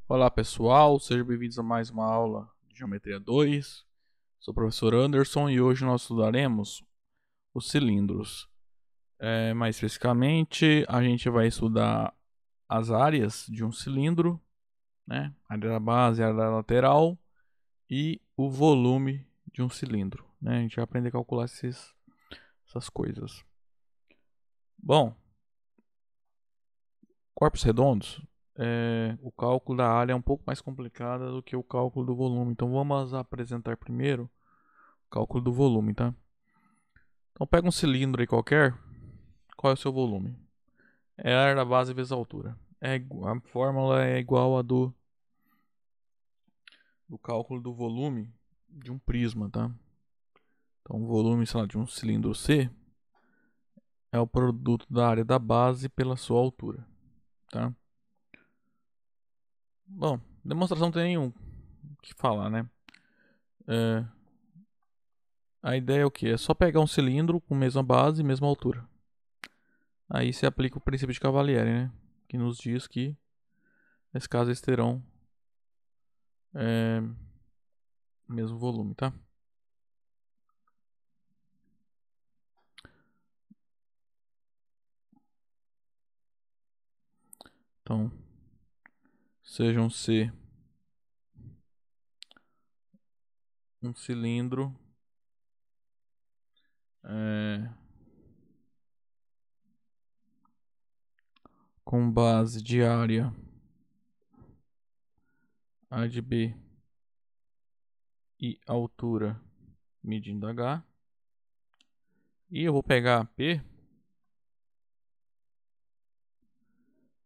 Olá pessoal, sejam bem-vindos a mais uma aula de Geometria 2. Sou o professor Anderson e hoje nós estudaremos os cilindros. Mais especificamente, a gente vai estudar as áreas de um cilindro, né? A área da base, a área da lateral e o volume de um cilindro, né? A gente vai aprender a calcular essas coisas. Bom, corpos redondos, o cálculo da área é um pouco mais complicado do que o cálculo do volume. Então vamos apresentar primeiro o cálculo do volume, tá? Então pega um cilindro aí qualquer. Qual é o seu volume? É a área da base vezes a altura. A fórmula é igual a do cálculo do volume de um prisma, tá? Então o volume, sei lá, de um cilindro C é o produto da área da base pela sua altura, tá? Bom, demonstração não tem nenhum que falar, né? É, a ideia é o que? É só pegar um cilindro com mesma base e mesma altura. Aí se aplica o princípio de Cavalieri, né? Que nos diz que, nesse caso, eles terão mesmo volume, tá? Então, sejam C um cilindro é, com base de área A de B e altura medindo H. E eu vou pegar P.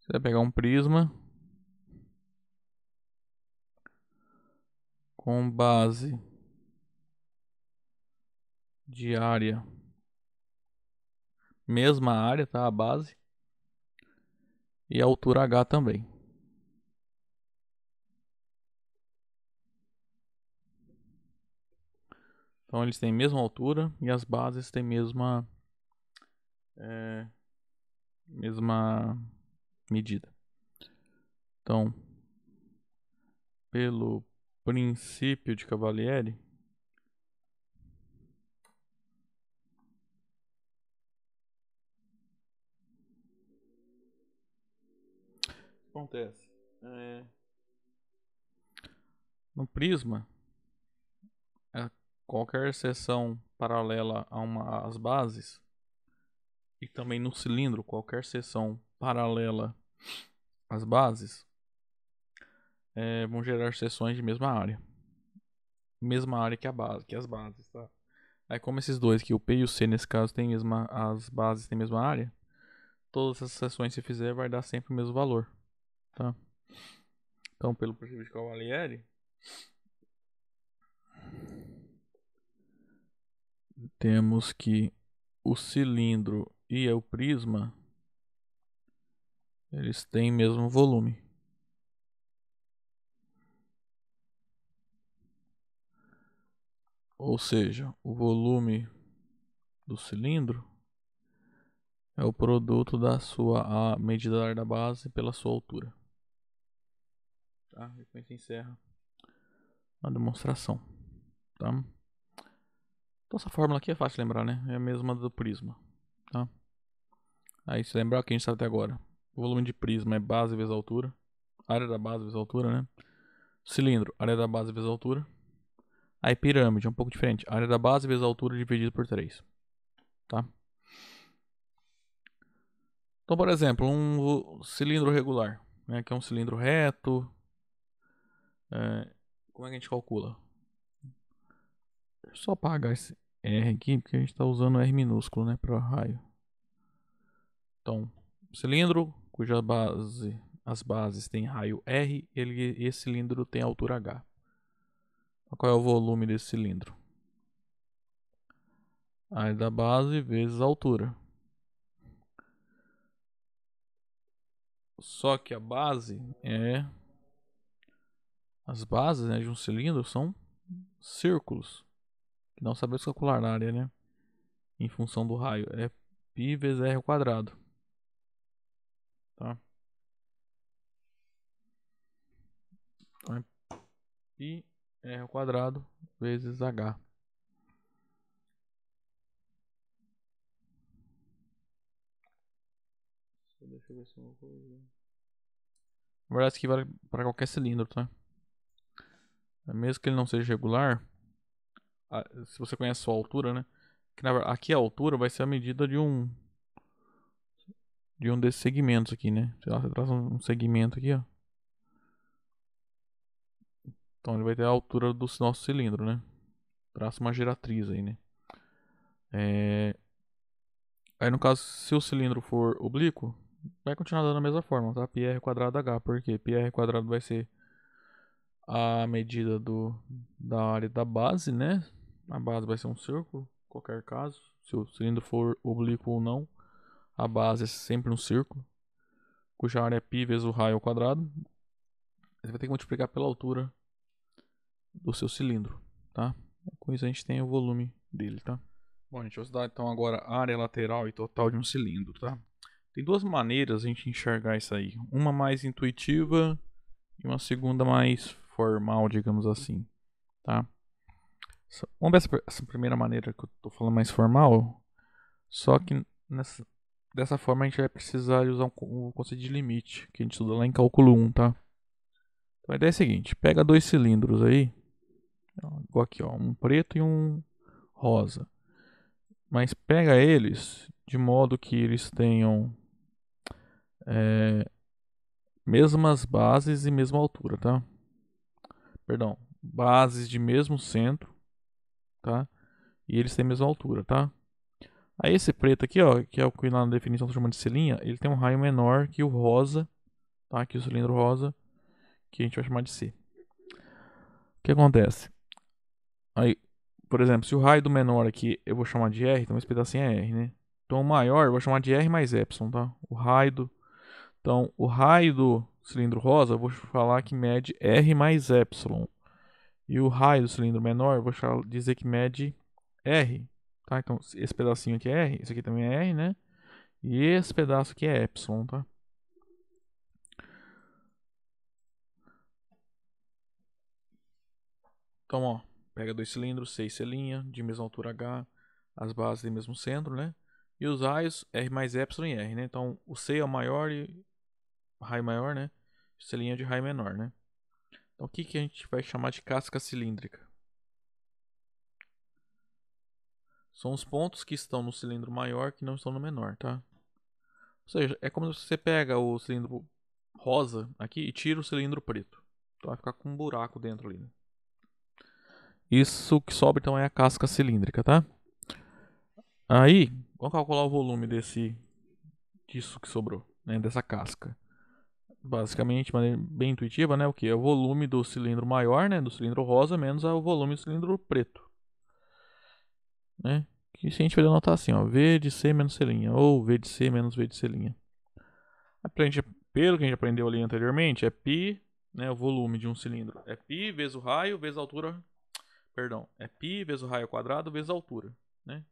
Você vai pegar um prisma com base de área, mesma área, tá? A base. E altura H também. Então eles têm a mesma altura e as bases têm mesma medida. Então, pelo princípio de Cavalieri, o que acontece? No prisma, é, qualquer seção paralela a às bases, e também no cilindro, qualquer seção paralela às bases, vão gerar seções de mesma área. Mesma área que a base, que as bases, tá? Aí como esses dois, que o P e o C nesse caso tem as bases têm a mesma área, todas essas seções que fizer vai dar sempre o mesmo valor, tá? Então pelo princípio de Cavalieri, temos que o cilindro e o prisma eles têm mesmo volume. Ou seja, o volume do cilindro é o produto da sua a medida da área da base pela sua altura. Tá? E com isso encerra a demonstração. Tá? Então essa fórmula aqui é fácil de lembrar, né? É a mesma do prisma. Tá? Aí se lembrar o que a gente sabe até agora. O volume de prisma é base vezes altura. Área da base vezes altura, né? Cilindro, área da base vezes altura. Aí pirâmide, é um pouco diferente. Área da base vezes altura dividido por 3. Tá? Então, por exemplo, um cilindro regular, né, que é um cilindro reto. Como é que a gente calcula? Deixa eu só apagar esse R aqui, porque a gente está usando R minúsculo, né, para raio. Então, cilindro cuja base, as bases têm raio R, esse cilindro tem altura H. Então, qual é o volume desse cilindro? A área da base vezes a altura. Só que a base as bases, né, de um cilindro são círculos, que não sabemos calcular na área, né? Em função do raio. É π vezes r ao quadrado. Tá? Então é πr ao quadrado vezes h. Deixa eu ver se uma coisa. Na verdade, isso aqui vale para qualquer cilindro, tá? Mesmo que ele não seja regular, se você conhece a sua altura, né? Aqui a altura vai ser a medida de um desses segmentos aqui, né? Sei lá, você traz um segmento aqui, ó. Então ele vai ter a altura do nosso cilindro, né? Traça uma geratriz aí, né? Aí no caso, se o cilindro for oblíquo, vai continuar dando a mesma forma, tá? πr quadrado h, porque πr quadrado vai ser a medida da área da base, né? A base vai ser um círculo, em qualquer caso. Se o cilindro for oblíquo ou não, a base é sempre um círculo, cuja área é π vezes o raio ao quadrado. Você vai ter que multiplicar pela altura do seu cilindro, tá? Com isso a gente tem o volume dele, tá? Bom, gente, vou estudar então agora a área lateral e total de um cilindro, tá? Tem duas maneiras a gente enxergar isso aí. Uma mais intuitiva e uma segunda mais formal, digamos assim, tá? Vamos ver essa primeira maneira que eu tô falando mais formal. Só que dessa forma a gente vai precisar de usar um conceito de limite, que a gente estuda lá em cálculo 1, tá? Então a ideia é a seguinte, pega dois cilindros aí, igual aqui, ó, um preto e um rosa. Mas pega eles de modo que eles tenham mesmas bases e mesma altura, tá? Perdão, bases de mesmo centro, tá? E eles têm a mesma altura, tá? Aí esse preto aqui, ó, que é o que na definição tá chamando de selinha, ele tem um raio menor que o rosa, tá? Aqui o cilindro rosa, que a gente vai chamar de C. O que acontece? Aí, por exemplo, se o raio do menor aqui eu vou chamar de R, então esse pedacinho é R, né? Então o maior eu vou chamar de R mais Epsilon, tá? Então, o raio do cilindro rosa eu vou falar que mede R mais Epsilon. E o raio do cilindro menor eu vou dizer que mede R. Tá? Então, esse pedacinho aqui é R, esse aqui também é R, né? E esse pedaço aqui é Epsilon, tá? Então, ó, pega dois cilindros, 6 selinha, de mesma altura H, as bases do mesmo centro, né? E os raios R mais Epsilon e R, né? Então, o C é o maior e o raio maior, né? Selinha de raio menor, né? Então, o que a gente vai chamar de casca cilíndrica? São os pontos que estão no cilindro maior que não estão no menor, tá? Ou seja, é como se você pega o cilindro rosa aqui e tira o cilindro preto. Então vai ficar com um buraco dentro ali, né? Isso que sobra então é a casca cilíndrica, tá? Aí, vamos calcular o volume disso que sobrou, né? Dessa casca. Basicamente, de maneira bem intuitiva, né? O que? É o volume do cilindro maior, né? Do cilindro rosa, menos o volume do cilindro preto. Né? Que se a gente for anotar assim, ó, V de C menos C', ou V de C menos V de C'. Pelo que a gente aprendeu ali anteriormente, é π, né, o volume de um cilindro. É π vezes o raio vezes a altura. Perdão, é π vezes o raio ao quadrado vezes a altura. Né?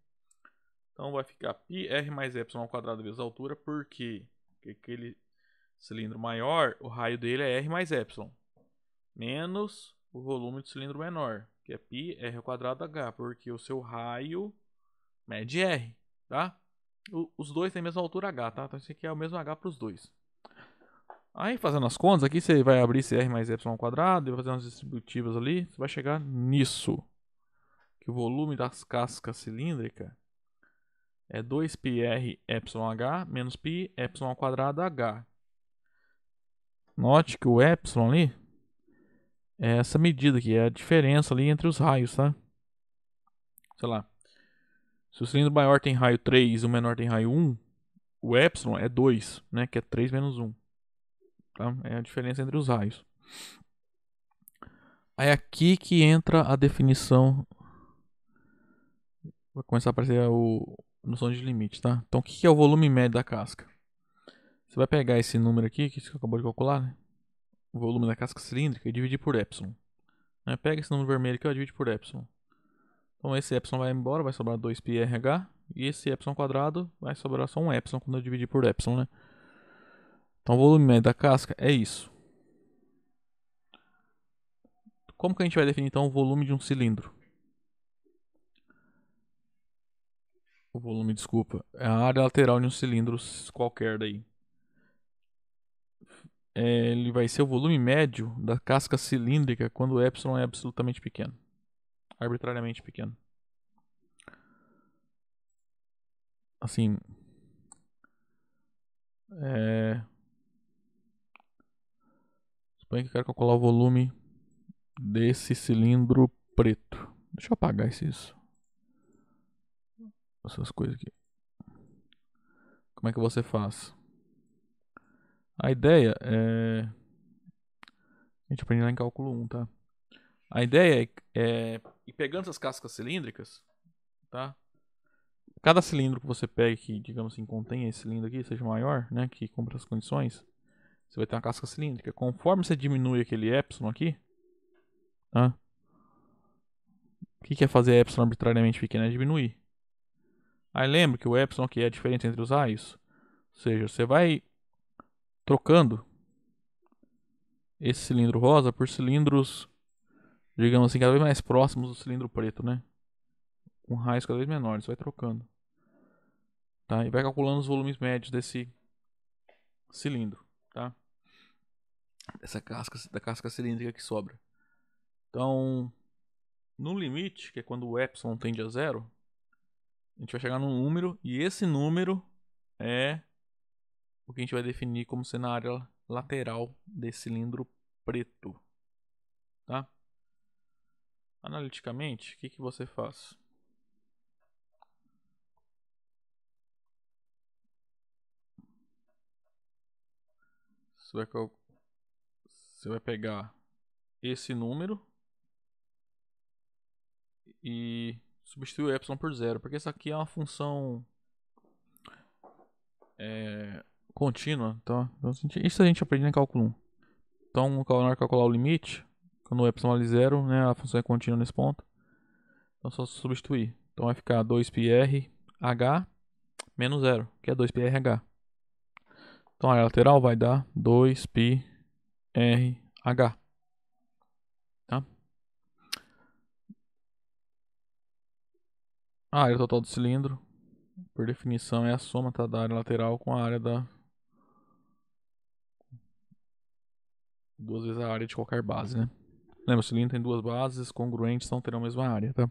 Então vai ficar πr mais epsilon ao quadrado vezes a altura, porque aquele cilindro maior, o raio dele é r mais epsilon. Menos o volume do cilindro menor, que é π r ao quadrado h, porque o seu raio mede r, tá? Os dois têm a mesma altura h, tá? Então esse aqui é o mesmo h para os dois. Aí fazendo as contas aqui, você vai abrir esse r mais epsilon ao quadrado e vai fazer umas distributivas ali, você vai chegar nisso. Que o volume das cascas cilíndricas é 2πr epsilon h menos π epsilon ao quadrado h. Note que o epsilon ali é essa medida aqui, é a diferença ali entre os raios, tá? Sei lá. Se o cilindro maior tem raio 3 e o menor tem raio 1, o epsilon é 2, né? Que é 3 menos 1. Tá? É a diferença entre os raios. É aqui que entra a definição. Vai começar a aparecer a noção de limite, tá? Então, o que é o volume médio da casca? Você vai pegar esse número aqui, que você acabou de calcular, né? O volume da casca cilíndrica, e dividir por epsilon. Né? Pega esse número vermelho aqui, ó, divide por epsilon. Então, esse epsilon vai embora, vai sobrar 2πrh. E esse epsilon quadrado vai sobrar só um epsilon quando eu dividir por epsilon, né? Então, o volume médio da casca é isso. Como que a gente vai definir então o volume de um cilindro? O volume, desculpa, é a área lateral de um cilindro qualquer daí. Ele vai ser o volume médio da casca cilíndrica quando o epsilon é absolutamente pequeno, arbitrariamente pequeno. Assim, suponha que eu quero calcular o volume desse cilindro preto. Deixa eu apagar essas coisas aqui. Como é que você faz? A ideia é... A gente aprende lá em cálculo 1, tá? A ideia é ir pegando essas cascas cilíndricas, tá? Cada cilindro que você pega que, digamos assim, contém esse cilindro aqui, seja maior, né? Que cumpra as condições, você vai ter uma casca cilíndrica. Conforme você diminui aquele epsilon aqui, tá? O que é fazer epsilon arbitrariamente pequeno? É diminuir. Aí lembre que o epsilon aqui é a diferença entre os raios. Ou seja, você vai trocando esse cilindro rosa por cilindros, digamos assim, cada vez mais próximos do cilindro preto, né? Com raios cada vez menores, você vai trocando. Tá? E vai calculando os volumes médios desse cilindro, tá? Da casca cilíndrica que sobra. Então, no limite, que é quando o epsilon tende a zero, a gente vai chegar num número, e esse número é o que a gente vai definir como sendo a área lateral desse cilindro preto, tá? Analiticamente, o que você faz? Você vai, você vai pegar esse número e substituir o epsilon por zero, porque essa aqui é uma função contínua, tá? Então, isso a gente aprende em cálculo 1. Então, na hora de calcular o limite, quando o epsilon vale zero, né, a função é contínua nesse ponto. Então, só substituir. Então, vai ficar 2πrh menos zero, que é 2πrh. Então, a área lateral vai dar 2πrh, tá? A área total do cilindro, por definição, é a soma, tá, da área lateral com a área da... duas vezes a área de qualquer base, né? Lembra, o cilindro tem duas bases congruentes, então terão a mesma área, tá?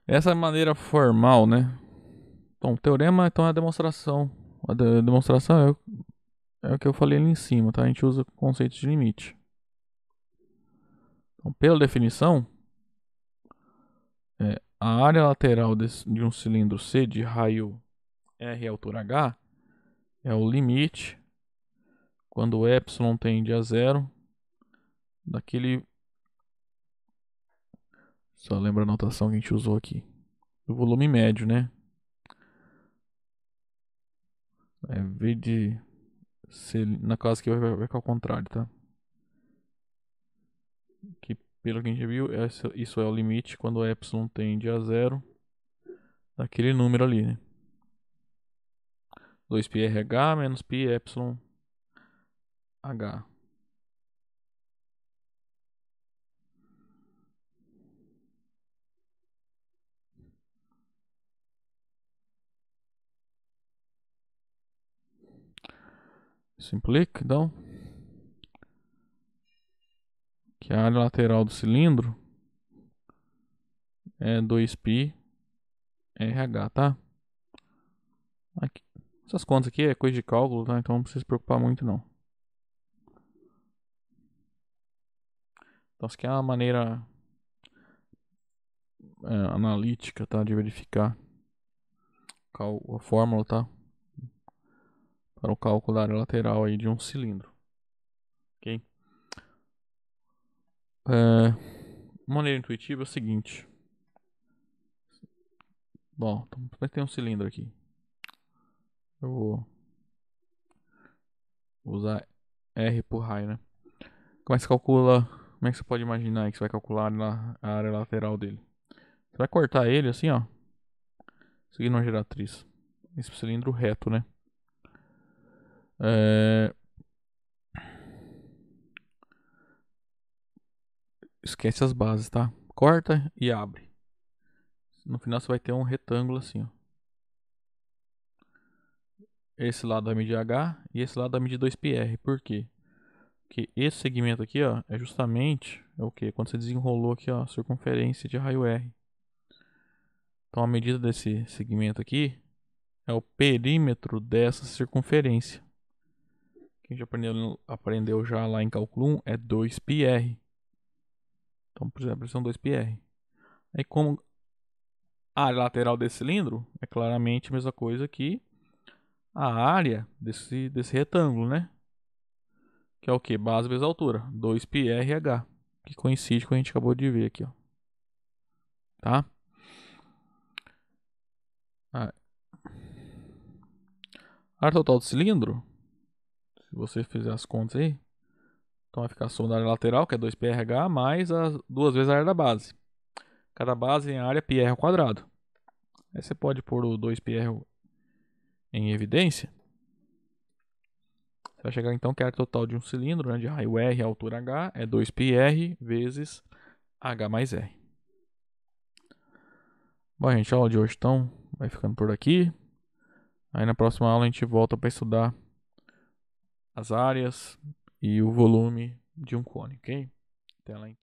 Essa é a maneira formal, né? Então, o teorema então, é a demonstração. A demonstração é o que eu falei ali em cima, tá? A gente usa conceitos de limite. Então, pela definição, a área lateral de um cilindro C de raio R altura H é o limite quando o epsilon tende a zero daquele... Só lembra a notação que a gente usou aqui. Do volume médio, né? É V de... Na casa que vai ficar ao contrário, tá? Que pelo que a gente viu, isso é o limite quando o epsilon tende a zero daquele número ali, né? 2πrh menos π epsilon h. Isso implica, então, que a área lateral do cilindro é 2πrh, tá? Aqui. Essas contas aqui é coisa de cálculo, tá? Então não precisa se preocupar muito, não. Então, isso aqui é uma maneira analítica, tá? De verificar a fórmula, tá? Para o cálculo da área lateral aí de um cilindro. Ok? Uma maneira intuitiva é o seguinte. Bom, então vai ter um cilindro aqui. Eu vou usar R por raio, né? Como é que você calcula? Como é que você pode imaginar aí que você vai calcular a área lateral dele? Você vai cortar ele assim, ó. Seguindo uma geratriz. Esse cilindro reto, né? esquece as bases, tá? Corta e abre. No final você vai ter um retângulo assim, ó. Esse lado vai medir H e esse lado vai medir 2πr. Por quê? Porque esse segmento aqui, ó, é justamente o que? Quando você desenrolou aqui, ó, a circunferência de raio R. Então a medida desse segmento aqui é o perímetro dessa circunferência. Quem já aprendeu já lá em cálculo 1 é 2πr. Então, por exemplo, são 2πr. Aí como a área lateral desse cilindro é claramente a mesma coisa que a área desse retângulo, né? Que é o que? Base vezes altura. 2πrh. Que coincide com o que a gente acabou de ver aqui, ó. Tá? A área total do cilindro, se você fizer as contas aí, então vai ficar a soma da área lateral, que é 2πrh, mais as duas vezes a área da base. Cada base tem a área πr ao quadrado. Aí você pode pôr o 2πr em evidência. Você vai chegar então que a área total de um cilindro, né, de raio R e altura H, é 2πr vezes H mais R. Bom, gente, a aula de hoje então vai ficando por aqui. Aí na próxima aula a gente volta para estudar as áreas e o volume de um cone, ok? Até lá então.